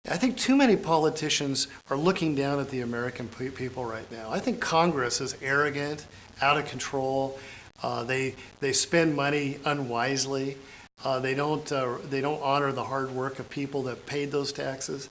I think too many politicians are looking down at the American people right now. I think Congress is arrogant, out of control. They spend money unwisely. They don't honor the hard work of people that paid those taxes.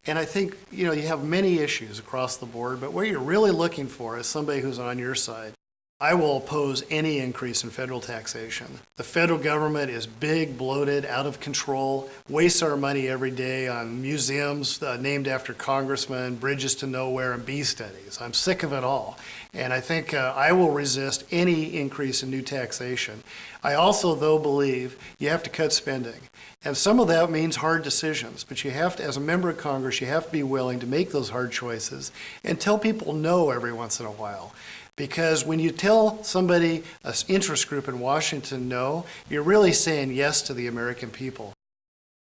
And I think you have many issues across the board, but what you're really looking for is somebody who's on your side. I will oppose any increase in federal taxation. The federal government is big, bloated, out of control, wastes our money every day on museums named after congressmen, bridges to nowhere, and bee studies. I'm sick of it all. And I think I will resist any increase in new taxation. I also, though, believe you have to cut spending. And some of that means hard decisions, but you have to, as a member of Congress, you have to be willing to make those hard choices and tell people no every once in a while. Because when you tell somebody, an interest group in Washington, no, you're really saying yes to the American people.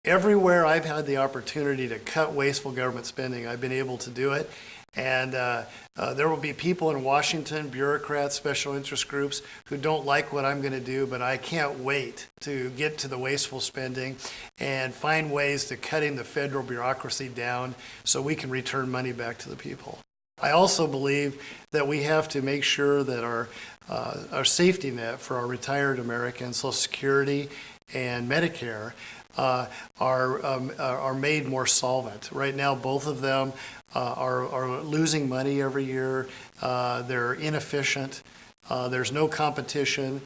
Everywhere I've had the opportunity to cut wasteful government spending, I've been able to do it. And there will be people in Washington, bureaucrats, special interest groups, who don't like what I'm going to do, but I can't wait to get to the wasteful spending and find ways to cutting the federal bureaucracy down so we can return money back to the people. I also believe that we have to make sure that our safety net for our retired Americans, Social Security and Medicare, are made more solvent. Right now, both of them are losing money every year. They're inefficient. There's no competition.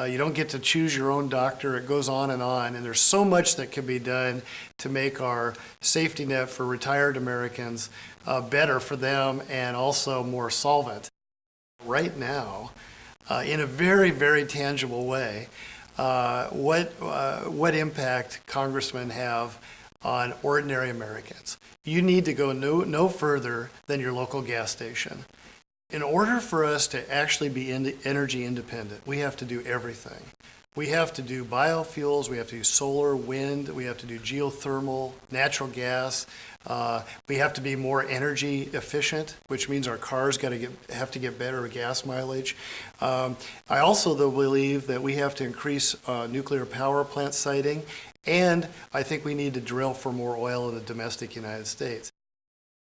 You don't get to choose your own doctor. It goes on, and there's so much that can be done to make our safety net for retired Americans better for them and also more solvent. Right now, in a very, very tangible way, what impact congressmen have on ordinary Americans. You need to go no further than your local gas station. In order for us to actually be energy independent, we have to do everything. We have to do biofuels, we have to do solar, wind, we have to do geothermal, natural gas. We have to be more energy efficient, which means our cars have to get better gas mileage. I also, though, believe that we have to increase nuclear power plant siting, and I think we need to drill for more oil in the domestic United States.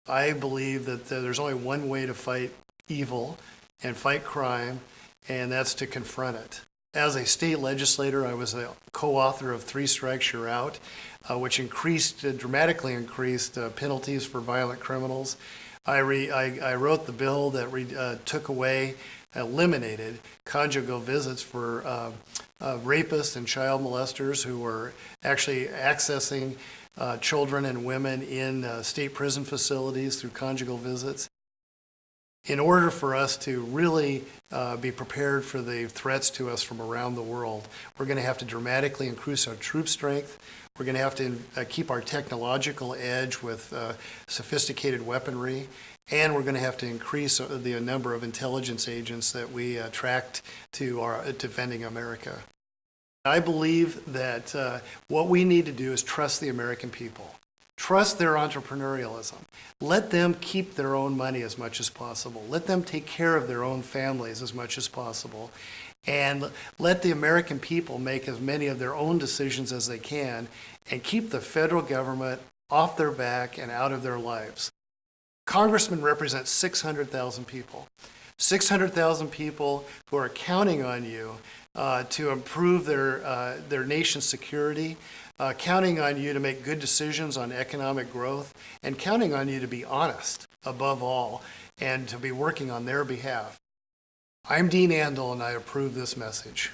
I believe that there's only one way to fight evil and fight crime, and that's to confront it. As a state legislator, I was a co-author of 3 Strikes, You're Out, which dramatically increased penalties for violent criminals. I wrote the bill that eliminated conjugal visits for rapists and child molesters who were actually accessing children and women in state prison facilities through conjugal visits. In order for us to really be prepared for the threats to us from around the world, we're going to have to dramatically increase our troop strength. We're going to have to keep our technological edge with sophisticated weaponry, and we're going to have to increase the number of intelligence agents that we attract to defending America. I believe that what we need to do is trust the American people. Trust their entrepreneurialism. Let them keep their own money as much as possible. Let them take care of their own families as much as possible. And let the American people make as many of their own decisions as they can and keep the federal government off their back and out of their lives. Congressmen represent 600,000 people. 600,000 people who are counting on you to improve their nation's security, counting on you to make good decisions on economic growth, and counting on you to be honest above all and to be working on their behalf. I'm Dean Andal, and I approve this message.